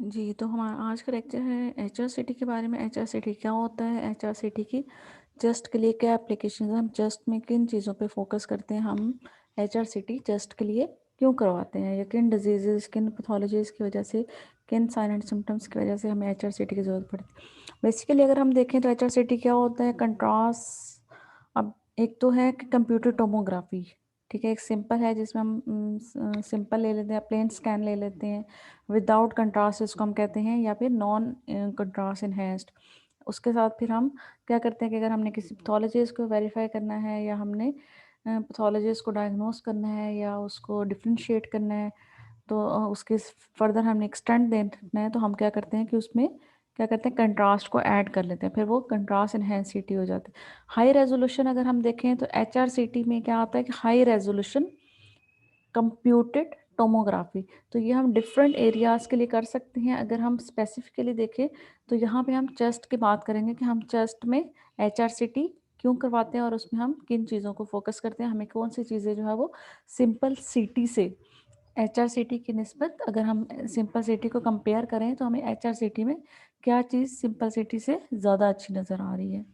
जी, तो हमारा आज का लेक्चर है एचआरसीटी के बारे में। एचआरसीटी क्या होता है, एचआरसीटी की जस्ट के लिए क्या एप्लीकेशन है, हम जस्ट में किन चीज़ों पे फोकस करते हैं, हम एचआरसीटी जस्ट के लिए क्यों करवाते हैं, या किन डिजीजेस किन पैथोलॉजीज की वजह से, किन साइन एंड सिम्टम्स की वजह से हमें एचआरसीटी की ज़रूरत पड़ती है। बेसिकली अगर हम देखें तो एचआरसीटी क्या होता है, कंट्रास्ट। अब एक तो है कि कंप्यूटर टोमोग्राफी, ठीक है, एक सिंपल है जिसमें हम सिंपल ले लेते हैं, प्लेन स्कैन ले लेते हैं विदाउट कंट्रास्ट, इसको हम कहते हैं, या फिर नॉन कंट्रास्ट इन्हेंस्ड। उसके साथ फिर हम क्या करते हैं कि अगर हमने किसी पैथोलॉजिस्ट को वेरीफाई करना है, या हमने पैथोलॉजिस्ट को डायग्नोस करना है, या उसको डिफ्रेंशिएट करना है, तो उसके फर्दर हमने एक्सटेंड देना है, तो हम क्या करते हैं कि उसमें क्या करते हैं, कंट्रास्ट को ऐड कर लेते हैं, फिर वो कंट्रास्ट इन्हेंस सिटी हो जाती है। हाई रेजोल्यूशन अगर हम देखें तो एचआरसीटी में क्या आता है कि हाई रेजोल्यूशन कंप्यूटेड टोमोग्राफी। तो ये हम डिफरेंट एरियाज़ के लिए कर सकते हैं। अगर हम स्पेसिफिकली देखें तो यहाँ पे हम चेस्ट की बात करेंगे कि हम चेस्ट में एचआरसीटी क्यों करवाते हैं, और उसमें हम किन चीज़ों को फोकस करते हैं, हमें कौन सी चीज़ें जो है वो सिंपल सीटी से एचआरसीटी की निस्बत, अगर हम सिंपल सीटी को कंपेयर करें तो हमें एचआरसीटी में क्या चीज़ सिंपल सीटी से ज़्यादा अच्छी नज़र आ रही है।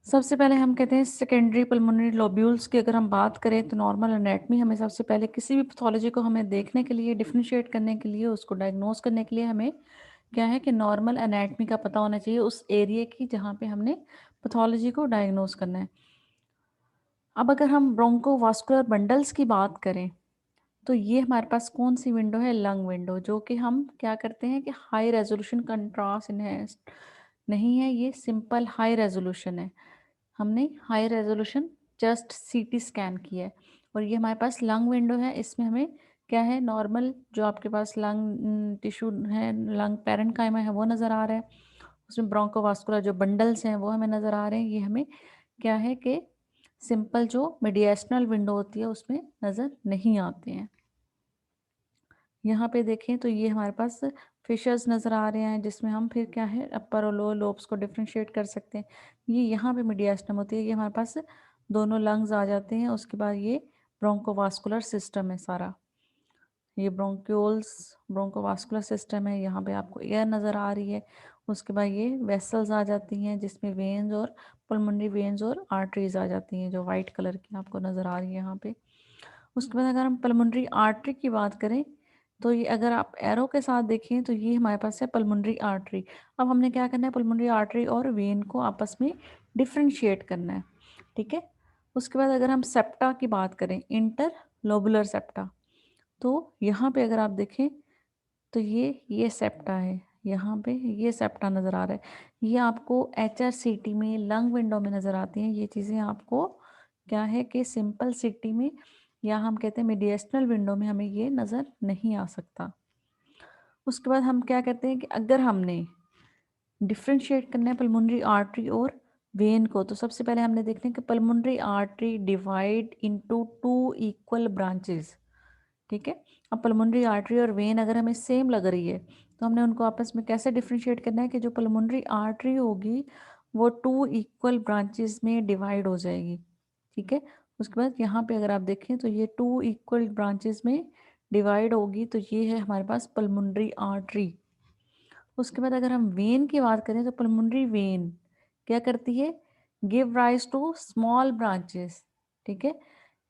सबसे पहले हम कहते हैं सेकेंडरी पल्मोनरी लोब्यूल्स की अगर हम बात करें तो नॉर्मल एनाटमी, हमें सबसे पहले किसी भी पैथोलॉजी को हमें देखने के लिए, डिफरेंशिएट करने के लिए, उसको डायग्नोस करने के लिए हमें क्या है कि नॉर्मल एनाटमी का पता होना चाहिए उस एरिया की जहाँ पे हमने पैथोलॉजी को डायग्नोस करना है। अब अगर हम ब्रोंकोवास्कुलर बंडल्स की बात करें तो ये हमारे पास कौन सी विंडो है, लंग विंडो, जो कि हम क्या करते हैं कि हाई रेजोल्यूशन कंट्रास्ट इन्हेंस्ड नहीं है, ये सिंपल हाई रेजोल्यूशन है। हमने high resolution just CT scan किया है, और ये हमारे पास लंग विंडो है। इसमें हमें क्या है, नॉर्मल जो आपके पास लंग टिश्यू है, लंग पैरेन्काइमा है, वो नज़र आ रहा है। उसमें ब्रोंकोवास्कुलर जो बंडल्स हैं वो हमें नज़र आ रहे हैं। ये हमें क्या है कि सिंपल जो मीडिएशनल विंडो होती है उसमें नज़र नहीं आते हैं। यहाँ पे देखें तो ये हमारे पास फिशर्स नज़र आ रहे हैं, जिसमें हम फिर क्या है अपर और लोअर लोब्स को डिफ्रेंशिएट कर सकते हैं। ये यहाँ पे मीडियास्टम होती है, ये हमारे पास दोनों लंग्स आ जाते हैं। उसके बाद ये ब्रोंकोवास्कुलर सिस्टम है सारा, ये ब्रोंक्यूल्स ब्रोंकोवास्कुलर सिस्टम है, यहाँ पे आपको एयर नज़र आ रही है। उसके बाद ये वेसल्स आ जाती हैं, जिसमें वेन्स और पल्मोनरी वेन्स और आर्टरीज आ जाती हैं, जो वाइट कलर की आपको नज़र आ रही है यहाँ पे। उसके बाद अगर हम पल्मोनरी आर्टरी की बात करें तो ये अगर आप एरो के साथ देखें तो ये हमारे पास है पल्मोनरी आर्टरी। अब हमने क्या करना है, पल्मोनरी आर्टरी और वेन को आपस में डिफ्रेंशिएट करना है, ठीक है। उसके बाद अगर हम सेप्टा की बात करें, इंटर लोबुलर सेप्टा, तो यहाँ पे अगर आप देखें तो ये सेप्टा है, यहाँ पे ये सेप्टा नज़र आ रहा है। ये आपको एचआरसीटी में लंग विंडो में नज़र आती हैं। ये चीज़ें आपको क्या है कि सिंपल सिटी में, या हम कहते हैं मीडिएशनल विंडो में, हमें ये नज़र नहीं आ सकता। उसके बाद हम क्या कहते हैं कि अगर हमने डिफ्रेंशिएट करना है पल्मोनरी आर्टरी और वेन को, तो सबसे पहले हमने देखना है कि pulmonary artery divide into two equal branches, ठीक है। अब पल्मोनरी आर्टरी और वेन अगर हमें सेम लग रही है तो हमने उनको आपस में कैसे डिफ्रेंशिएट करना है कि जो पल्मोनरी आर्टरी होगी वो टू इक्वल ब्रांचेस में डिवाइड हो जाएगी, ठीक है। उसके बाद यहाँ पे अगर आप देखें तो ये टू इक्वल ब्रांचेस में डिवाइड होगी, तो ये है हमारे पास पल्मोनरी आर्टरी। उसके बाद अगर हम वेन की बात करें तो पल्मोनरी वेन क्या करती है, give rise to small branches, ठीक है,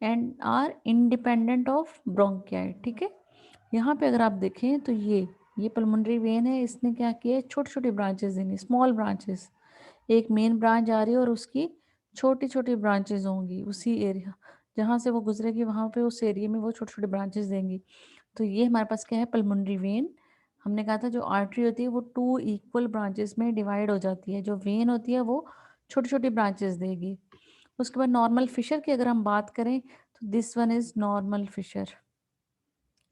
and are independent of bronchi, ठीक है। यहाँ पे अगर आप देखें तो ये पल्मोनरी वेन है, इसने क्या किया है, छोटी छोटी ब्रांचेस देंगी, स्मॉल ब्रांचेस। एक मेन ब्रांच आ रही है और उसकी छोटी छोटी ब्रांचेस होंगी, उसी एरिया जहाँ से वो गुजरेगी वहाँ पे उस एरिया में वो छोटी छोटी ब्रांचेस देंगी। तो ये हमारे पास क्या है, पल्मोनरी वेन। हमने कहा था जो आर्टरी होती है वो टू इक्वल ब्रांचेस में डिवाइड हो जाती है, जो वेन होती है वो छोटी छोटी ब्रांचेस देगी। उसके बाद नॉर्मल फिशर की अगर हम बात करें तो this one is normal fissure.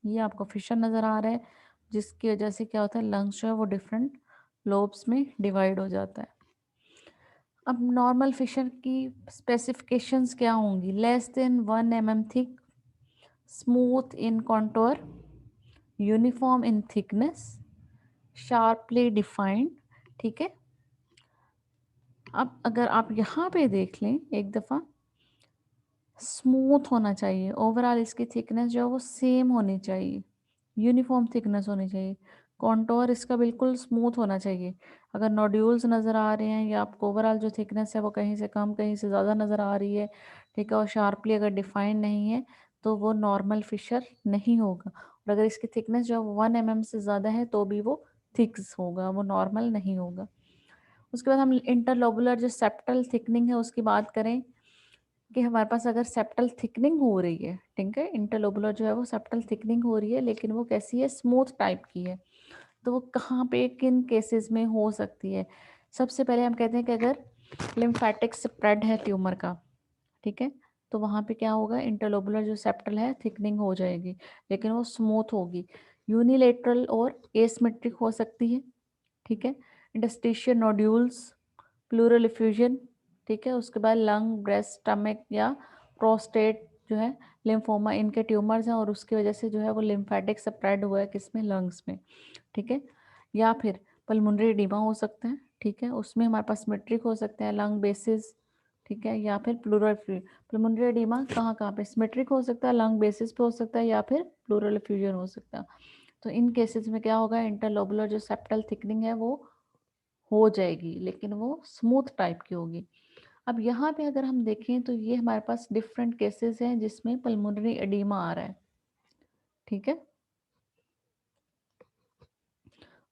ये आपको फिशर नज़र आ रहा है, जिसकी वजह से क्या होता है, लंग्स जो है वो डिफरेंट लोब्स में डिवाइड हो जाता है। अब नॉर्मल फिशर की स्पेसिफिकेशंस क्या होंगी, less than 1 mm thick, smooth in contour, uniform in thickness, sharply defined, ठीक है। अब अगर आप यहाँ पे देख लें एक दफ़ा, स्मूथ होना चाहिए, ओवरऑल इसकी थिकनेस जो है वो सेम होनी चाहिए, यूनिफॉर्म थिकनेस होनी चाहिए, कॉन्टोर इसका बिल्कुल स्मूथ होना चाहिए। अगर नोड्यूल्स नज़र आ रहे हैं या आपको ओवरऑल जो थिकनेस है वो कहीं से कम कहीं से ज़्यादा नज़र आ रही है, ठीक है, और शार्पली अगर डिफाइन नहीं है तो वो नॉर्मल फिशर नहीं होगा। और अगर इसकी थिकनेस जो 1 mm से ज़्यादा है तो भी वो थिक्स होगा, वो नॉर्मल नहीं होगा। उसके बाद हम इंटरलोबुलर जो सेप्टल थिकनिंग है उसकी बात करें कि हमारे पास अगर सेप्टल थिकनिंग हो रही है, ठीक है, इंटरलोबुलर जो है वो सेप्टल थिकनिंग हो रही है, लेकिन वो कैसी है, स्मूथ टाइप की है, तो वो कहाँ पे किन केसेस में हो सकती है। सबसे पहले हम कहते हैं कि अगर लिम्फेटिक स्प्रेड है ट्यूमर का, ठीक है, तो वहाँ पे क्या होगा, इंटरलोबुलर जो सेप्टल है थिकनिंग हो जाएगी, लेकिन वो स्मूथ होगी। यूनिलेटरल और एसिमेट्रिक हो सकती है, ठीक है, इंटस्टिशियल नोड्यूल्स, प्लूरल इफ्यूजन, ठीक है, उसके बाद लंग, ब्रेस्ट, स्टमक या प्रोस्टेट जो है लिम्फोमा, इनके ट्यूमर्स हैं और उसकी वजह से जो है वो लिम्फेटिक स्प्रेड हुआ है किसमें, लंग्स में, ठीक है। या फिर पल्मोनरी एडिमा हो सकता है, ठीक है, उसमें हमारे पास सिमेट्रिक हो सकता है लंग बेसिस, ठीक है, या फिर प्लूरल। पल्मोनरी एडिमा कहाँ कहाँ पे सिमेट्रिक हो सकता है, लंग बेसिस पे हो सकता है या फिर प्लूरल इफ्यूजन हो सकता है। तो इन केसेस में क्या होगा, इंटरलोबुलर जो सेप्टल थिकनिंग है वो हो जाएगी, लेकिन वो स्मूथ टाइप की होगी। अब यहाँ पे अगर हम देखें तो ये हमारे पास डिफरेंट केसेस हैं जिसमें पल्मोनरी एडिमा आ रहा है, ठीक है।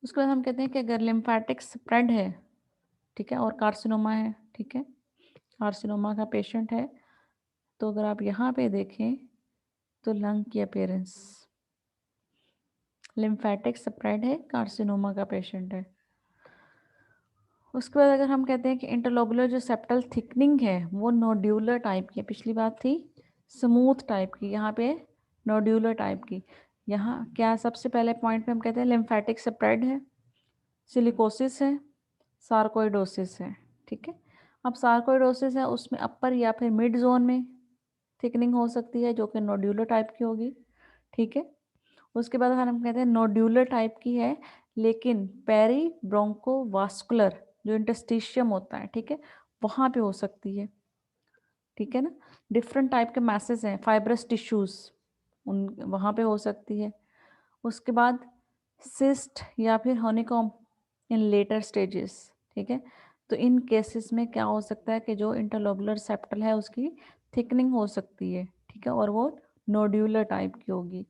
उसके बाद हम कहते हैं कि अगर लिम्फेटिक स्प्रेड है, ठीक है, और कार्सिनोमा है, ठीक है, कार्सिनोमा का पेशेंट है, तो अगर आप यहाँ पे देखें तो लंग की अपीयरेंस, लिम्फेटिक स्प्रेड है, कार्सिनोमा का पेशेंट है। उसके बाद अगर हम कहते हैं कि इंटरलोबुलर जो सेप्टल थिकनिंग है वो नोड्यूलर टाइप की है, पिछली बात थी स्मूथ टाइप की, यहाँ पे नोड्यूलर टाइप की। यहाँ क्या सबसे पहले पॉइंट पे हम कहते हैं लिम्फेटिक स्प्रेड है, सिलिकोसिस है, सार्कोइडोसिस है, ठीक है। अब सार्कोइडोसिस है उसमें अपर या फिर मिड जोन में थिकनिंग हो सकती है जो कि नोड्यूलर टाइप की होगी, ठीक है। उसके बाद हम कहते हैं नोड्यूलर टाइप की है, लेकिन पेरी ब्रोंकोवास्कुलर जो इंटस्टिशियम होता है, ठीक है, वहाँ पे हो सकती है, ठीक है ना। डिफरेंट टाइप के मैसेज हैं, फाइब्रस टिश्यूज उन वहाँ पे हो सकती है। उसके बाद सिस्ट या फिर हनीकॉम इन लेटर स्टेजेस, ठीक है। तो इन केसेस में क्या हो सकता है कि जो इंटरलोबुलर सेप्टल है उसकी थिकनिंग हो सकती है, ठीक है, और वो नोड्यूलर टाइप की होगी।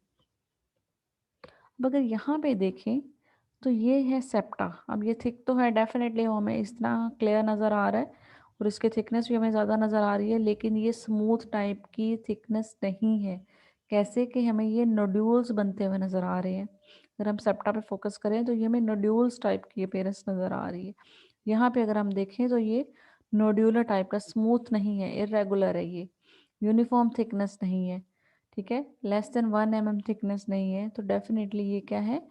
अब अगर यहाँ पे देखें तो ये है सेप्टा। अब ये थिक तो है डेफिनेटली, हमें इतना क्लियर नज़र आ रहा है और इसकी थिकनेस भी हमें ज़्यादा नज़र आ रही है, लेकिन ये स्मूथ टाइप की थिकनेस नहीं है। कैसे कि हमें ये नोड्यूल्स बनते हुए नज़र आ रहे हैं। अगर हम सेप्टा पे फोकस करें तो ये हमें नोड्यूल्स टाइप की अपीयरेंस नज़र आ रही है। यहाँ पे अगर हम देखें तो ये नोड्यूलर टाइप का, स्मूथ नहीं है, इरेगुलर है, ये यूनिफॉर्म थिकनेस नहीं है, ठीक है, लेस देन 1 mm थिकनेस नहीं है, तो डेफिनेटली ये क्या है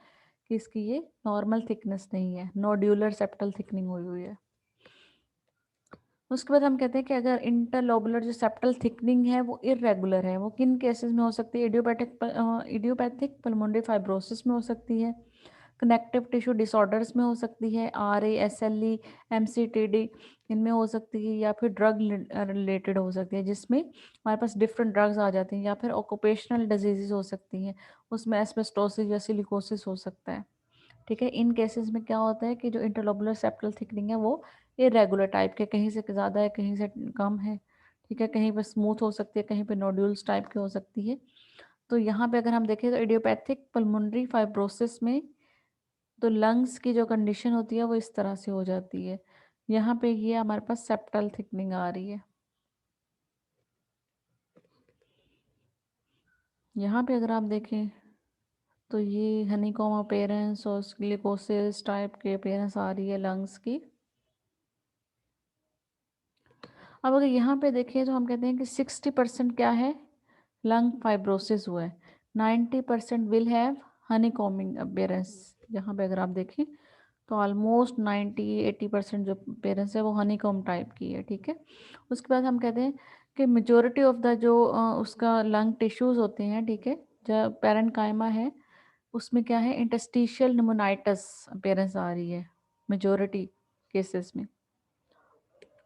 कि इसकी ये नॉर्मल थिकनेस नहीं है, नोड्यूलर सेप्टल थिकनिंग हुई हुई है। उसके बाद हम कहते हैं कि अगर इंटरलोबुलर जो सेप्टल थिकनिंग है वो इरेगुलर है, वो किन केसेस में हो सकती है, इडियोपैथिक पल्मोनरी फाइब्रोसिस में हो सकती है, कनेक्टिव टिश्यू डिसऑर्डर्स में हो सकती है, RASLE, MCTD इनमें हो सकती है, या फिर ड्रग रिलेटेड हो सकती है जिसमें हमारे पास डिफरेंट ड्रग्स आ जाती हैं, या फिर ऑक्यूपेशनल डिजीजेज हो सकती हैं, उसमें एस्बेस्टोसिस या सिलिकोसिस हो सकता है, ठीक है। इन केसेस में क्या होता है कि जो इंटरलोबुलर सेप्टल थिकनिंग है वो इरेगुलर टाइप के, कहीं से ज़्यादा है कहीं से कम है, ठीक है, कहीं पे स्मूथ हो सकती है कहीं पे नोड्यूल्स टाइप की हो सकती है। तो यहाँ पे अगर हम देखें तो इडियोपैथिक पल्मोनरी फाइब्रोसिस में तो लंग्स की जो कंडीशन होती है वो इस तरह से हो जाती है। यहाँ पे ये हमारे पास सेप्टल थिकनिंग आ रही है। यहाँ पे अगर आप देखें तो ये हनीकॉम अपीयरेंस और ग्लिकोसिस टाइप के अपीयरेंस आ रही है लंग्स की। अब अगर यहाँ पे देखें तो हम कहते हैं कि 60% क्या है, लंग फाइब्रोसिस हुआ है, 90% विल हैव हनीकॉमिंग अपीयरेंस। यहाँ पे अगर आप देखें तो ऑलमोस्ट 90-80% जो पेरेंट्स है वो हनीकॉम टाइप की है, ठीक है। उसके बाद हम कहते हैं कि मेजोरिटी ऑफ द जो उसका लंग टिश्यूज होते हैं, ठीक है, जो पैरेन्काइमा है उसमें क्या है, इंटस्टिशियल निमोनाइटिस अपीयरेंस आ रही है मेजोरिटी केसेस में।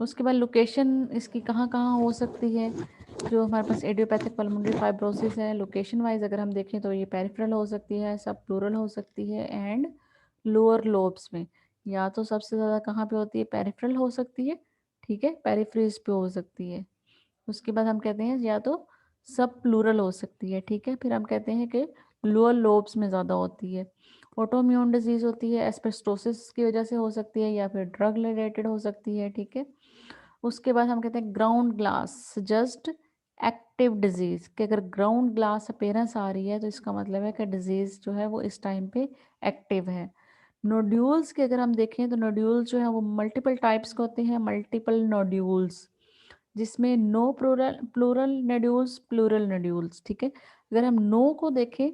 उसके बाद लोकेशन इसकी कहाँ कहाँ हो सकती है, जो हमारे पास एडियोपैथिक पल्मोनरी फाइब्रोसिस है, लोकेशन वाइज अगर हम देखें तो ये पेरिफेरल हो सकती है, सब प्लूरल हो सकती है एंड लोअर लोब्स में। या तो सबसे ज़्यादा कहाँ पे होती है, पेरिफेरल हो सकती है, ठीक है, पेरिफ्रीज पे हो सकती है। उसके बाद हम कहते हैं या तो सब प्लूरल हो सकती है, ठीक है। फिर हम कहते हैं कि लोअर लोब्स में ज़्यादा होती है। ऑटोइम्यून डिजीज होती है, एस्बेस्टोसिस की वजह से हो सकती है या फिर ड्रग रिलेटेड हो सकती है, ठीक है। उसके बाद हम कहते हैं ground glass just active disease, कि अगर ग्राउंड ग्लास अपेयरेंस आ रही है तो इसका मतलब है कि डिजीज जो है वो इस टाइम पे एक्टिव है। नोड्यूल्स के अगर हम देखें तो नोड्यूल्स जो है वो मल्टीपल टाइप्स के होते हैं, मल्टीपल नोड्यूल्स, जिसमें no pleural pleural nodules, pleural nodules, ठीक है। अगर हम नो को देखें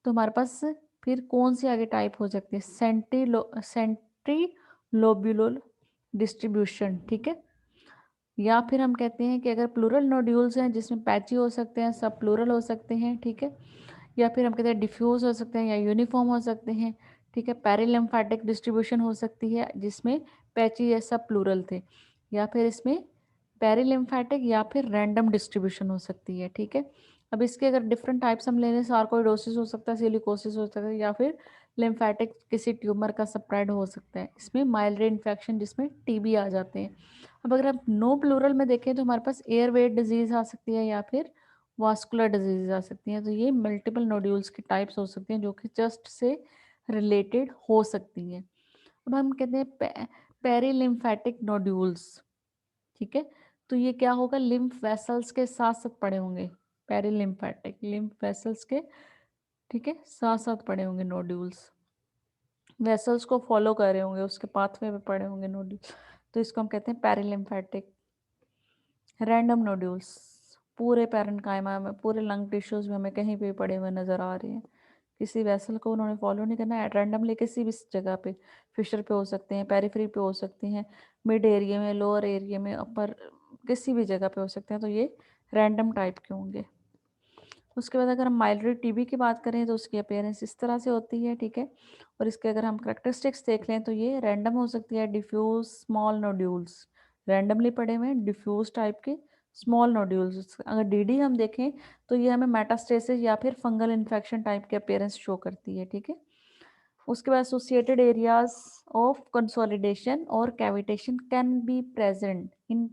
तो हमारे पास फिर कौन सी आगे टाइप हो सकती है, सेंट्री लोब्यूलर डिस्ट्रीब्यूशन, ठीक है। या फिर हम कहते हैं कि अगर प्लूरल नोड्यूल्स हैं जिसमें पैची हो सकते हैं, सब प्लूरल हो सकते हैं, ठीक है। या फिर हम कहते हैं डिफ्यूज हो सकते हैं या यूनिफॉर्म हो सकते हैं, ठीक है। पेरिलिम्फेटिक डिस्ट्रीब्यूशन हो सकती है जिसमें पैची या सब प्लूरल थे, या फिर इसमें पेरिलिम्फेटिक या फिर रैंडम डिस्ट्रीब्यूशन हो सकती है, ठीक है। अब इसके अगर डिफरेंट टाइप्स हम ले लें, सार्कोइडोसिस हो सकता है, सिलिकोसिस हो सकता है, या फिर लिम्फेटिक किसी ट्यूमर का स्प्रेड हो सकता है, इसमें माइल्ड इन्फेक्शन जिसमें टीबी आ जाते हैं। अब अगर आप नो प्लूरल में देखें तो हमारे पास एयरवे डिजीज आ सकती है या फिर वास्कुलर डिजीज आ सकती हैं। तो ये मल्टीपल नोड्यूल्स की टाइप्स हो सकती हैं जो कि चस्ट से रिलेटेड हो सकती हैं। अब हम कहते हैं पेरिलिम्फेटिक नोड्यूल्स, ठीक है। तो ये क्या होगा, लिम्फ वेसल्स के साथ साथ पड़े होंगे, पेरिलिम्फेटिक लिम्फ वेसल्स के, ठीक है, साथ साथ पड़े होंगे नोड्यूल्स, वेसल्स को फॉलो कर रहे होंगे, उसके पाथवे में पड़े होंगे नोड्यूल्स। तो इसको हम कहते हैं पेरिलिम्फेटिक। रैंडम नोड्यूल्स पूरे पैरेन्काइमा में, पूरे लंग टिश्यूज में हमें कहीं पे पड़े हुए नजर आ रहे हैं, किसी वेसल को उन्होंने फॉलो नहीं करना है, रैंडमली किसी भी जगह पे, फिशर पे हो सकते हैं, पेरिफेरी पे हो सकते हैं, मिड एरिया में, लोअर एरिया में, अपर, किसी भी जगह पे हो सकते हैं। तो ये रैंडम टाइप के होंगे। उसके बाद अगर हम माइल्ड्री टीबी की बात करें तो उसकी अपेयरेंस इस तरह से होती है, ठीक है। और इसके अगर हम करेक्टरिस्टिक्स देख लें तो ये रैंडम हो सकती है, डिफ्यूज स्मॉल नोड्यूल्स, रैंडमली पड़े हुए हैं डिफ्यूज टाइप के स्मॉल नोड्यूल्स। अगर डीडी हम देखें तो ये हमें मेटास्टेसिस या फिर फंगल इन्फेक्शन टाइप के अपेयरेंस शो करती है, ठीक है। उसके बाद एसोसिएटेड एरियाज ऑफ कंसोलिडेशन और cavitation can be present in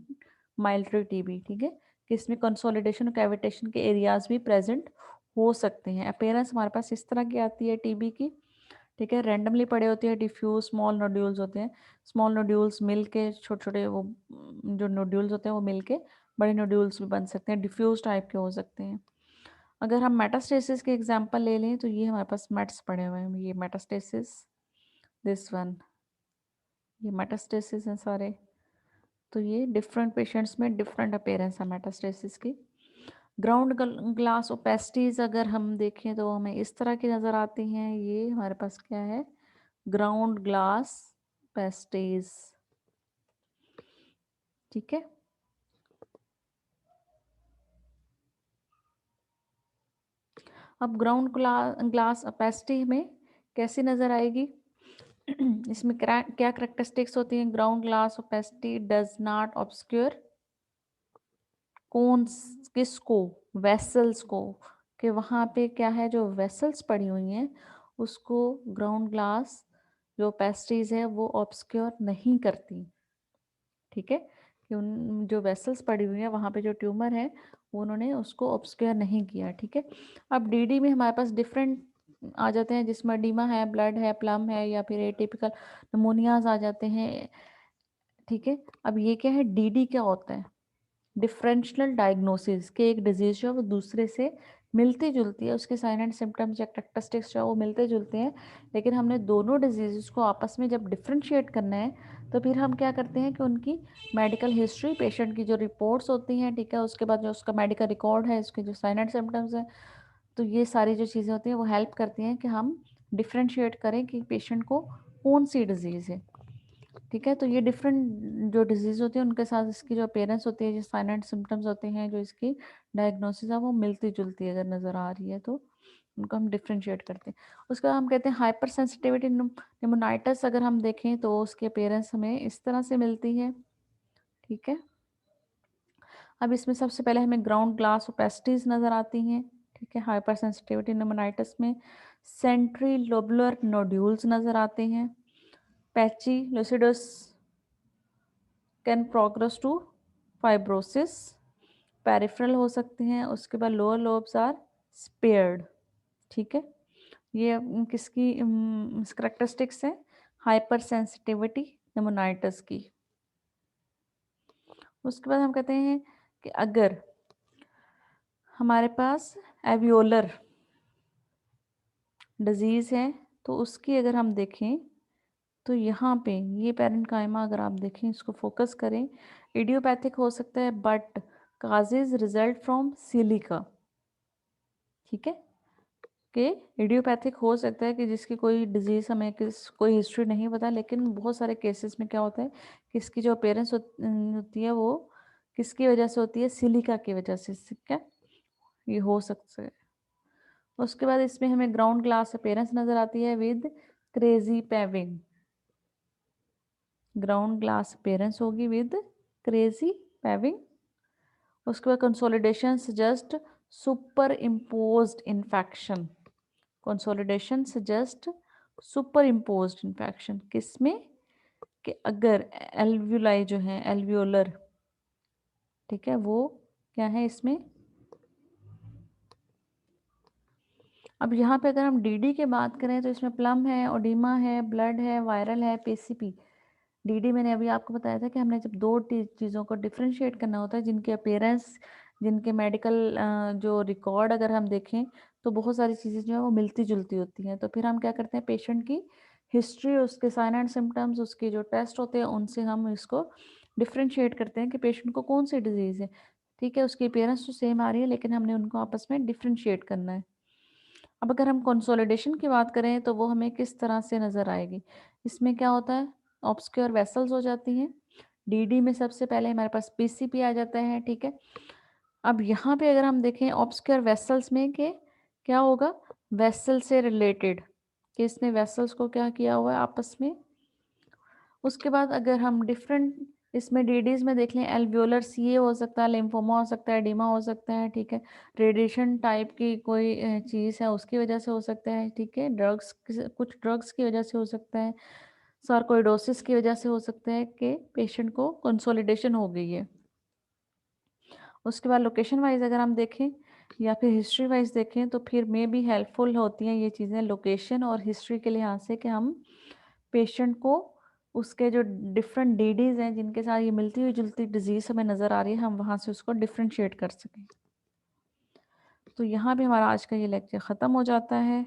miliary TB, ठीक है, कि इसमें कंसोलिडेशन और कैविटेशन के एरियाज भी प्रेजेंट हो सकते हैं। अपेयरेंस हमारे पास इस तरह की आती है टीबी की, ठीक है, रैंडमली पड़े होते हैं, डिफ्यूज स्मॉल नोड्यूल्स होते हैं, स्मॉल नोड्यूल्स मिल के छोटे छोटे वो जो नोड्यूल्स होते हैं वो मिल के बड़े नोड्यूल्स भी बन सकते हैं, डिफ्यूज टाइप के हो सकते हैं। अगर हम मेटास्टेसिस के एग्जांपल ले लें तो ये हमारे पास मेट्स पड़े हुए हैं, ये मेटास्टेसिस, दिस वन, ये मेटास्टेसिस हैं सारे। तो ये डिफरेंट पेशेंट्स में डिफरेंट अपेयरेंस है मेटास्टेसिस की। ग्राउंड ग्लास ओपेसिटीज अगर हम देखें तो हमें इस तरह की नज़र आती हैं, ये हमारे पास क्या है, ग्राउंड ग्लास पेस्टीज, ठीक है। अब ग्राउंड ग्लास ओपेसिटी में कैसी नज़र आएगी इसमें क्या करेक्टरिस्टिक्स होती हैं, ground glass opacity does not obscure कौन, किसको, वेसल्स को, कि वहाँ पे क्या है, जो वेसल्स पड़ी हुई हैं उसको ग्राउंड ग्लास जो पेस्ट्रीज है वो ऑब्सक्योर नहीं करती, ठीक है, कि उन जो वेसल्स पड़ी हुई हैं वहाँ पे जो ट्यूमर है वो उन्होंने उसको ऑब्सक्योर नहीं किया, ठीक है। अब डीडी में हमारे पास डिफरेंट आ जाते हैं, जिसमें एडिमा है, ब्लड है, प्लम है, या फिर एटिपिकल नमोनियाज आ जाते हैं, ठीक है। अब ये क्या है, डीडी क्या होता है, डिफरेंशियल डायग्नोसिस, के एक डिजीज जो है वो दूसरे से मिलती जुलती है, उसके साइन एंड सिम्टम्स या कैरेक्टरिस्टिक्स जो है वो मिलते जुलते हैं, लेकिन हमने दोनों डिजीज़ को आपस में जब डिफ्रेंशिएट करना है तो फिर हम क्या करते हैं कि उनकी मेडिकल हिस्ट्री, पेशेंट की जो रिपोर्ट्स होती हैं, ठीक है, उसके बाद जो उसका मेडिकल रिकॉर्ड है, उसके जो साइन एंड सिम्टम्स हैं, तो ये सारी जो चीज़ें होती हैं वो हेल्प करती हैं कि हम डिफ्रेंशिएट करें कि पेशेंट को कौन सी डिजीज़ है, ठीक है। तो ये डिफरेंट जो डिजीज होती है उनके साथ इसकी जो अपेयरेंस होती है, जो साइन एंड सिम्टम्स होते हैं, जो इसकी डायग्नोसिस है वो मिलती जुलती है, अगर नज़र आ रही है तो उनको हम डिफ्रेंशिएट करते हैं। उसके बाद हम कहते हैं हाइपर सेंसिटिविटी निमोनाइटिस, अगर हम देखें तो उसकी अपेयरेंस हमें इस तरह से मिलती है, ठीक है। अब इसमें सबसे पहले हमें ग्राउंड ग्लास ओपेसिटीज नज़र आती हैं, ठीक है। हाइपर सेंसिटिविटी निमोनाइटिस में सेंट्री लोबुलर नोड्यूल्स नज़र आते हैं। Patchy lucencies can progress to fibrosis, peripheral हो सकते हैं। उसके बाद लोअर लोब्स आर स्पेयर्ड, ठीक है। ये किसकी करेक्टरिस्टिक्स है, हाइपर सेंसिटिविटी निमोनाइटिस की। उसके बाद हम कहते हैं कि अगर हमारे पास एवियोलर डिजीज़ है तो उसकी अगर हम देखें तो यहाँ पे ये पैरेन्काइमा अगर आप देखें, इसको फोकस करें, इडियोपैथिक हो सकता है but causes result from silica, ठीक है। कि इडियोपैथिक हो सकता है कि जिसकी कोई डिजीज़ हमें कोई हिस्ट्री नहीं पता, लेकिन बहुत सारे केसेस में क्या होता है कि इसकी जो अपेयरेंस होती है वो किसकी वजह से होती है, सिलिका की वजह से, ठीक है। ये हो सकता है। उसके बाद इसमें हमें ग्राउंड ग्लास अपेयरेंस नज़र आती है with crazy paving, ground glass appearance होगी विद क्रेजी पैविंग। उसके बाद consolidation suggest superimposed infection, consolidation suggest superimposed infection किसमें, कि अगर एल्व्यूलाई जो है एल्व्यूलर, ठीक है, वो क्या है इसमें। अब यहाँ पे अगर हम डीडी की बात करें तो इसमें प्लम है, ओडिमा है, ब्लड है, वायरल है, पीसीपी। डीडी मैंने अभी आपको बताया था कि हमने जब दो चीज़ों को डिफ्रेंशिएट करना होता है, जिनके अपेयरेंस, जिनके मेडिकल जो रिकॉर्ड अगर हम देखें तो बहुत सारी चीज़ें जो है वो मिलती जुलती होती हैं। तो फिर हम क्या करते हैं, पेशेंट की हिस्ट्री, उसके साइन एंड सिम्टम्स, उसके जो टेस्ट होते हैं उनसे हम इसको डिफ्रेंशिएट करते हैं कि पेशेंट को कौन सी डिजीज़ है, ठीक है। उसकी अपेयरेंस तो सेम आ रही है लेकिन हमने उनको आपस में डिफ्रेंशिएट करना है। अब अगर हम कंसोलिडेशन की बात करें तो वो हमें किस तरह से नज़र आएगी, इसमें क्या होता है, ऑब्स्क्योर वेसल्स हो जाती हैं। डीडी में सबसे पहले हमारे पास पीसीपी आ जाता है, ठीक है। अब यहाँ पे अगर हम देखें ऑब्स्क्योर वेसल्स में के क्या होगा, वेसल से रिलेटेड, कि इसने वेसल्स को क्या किया हुआ है आपस में। उसके बाद अगर हम डिफरेंट इसमें डीडीज में देख लें, एल्वियोलर सीए हो सकता है, लिम्फोमा हो सकता है, एडिमा हो सकता है, ठीक है। रेडिएशन टाइप की कोई चीज़ है उसकी वजह से हो सकता है, ठीक है। ड्रग्स, कुछ ड्रग्स की वजह से हो सकता है, सार्कोइडोसिस की वजह से हो सकता है कि पेशेंट को कंसोलिडेशन हो गई है। उसके बाद लोकेशन वाइज अगर हम देखें या फिर हिस्ट्री वाइज देखें तो फिर में भी हेल्पफुल होती हैं ये चीज़ें लोकेशन और हिस्ट्री के लिहाज से, कि हम पेशेंट को उसके जो डिफरेंट डीडीज़ हैं जिनके साथ ये मिलती हुई जुलती डिजीज़ हमें नज़र आ रही है, हम वहाँ से उसको डिफ्रेंशिएट कर सकें। तो यहाँ भी हमारा आज का ये लेक्चर ख़त्म हो जाता है।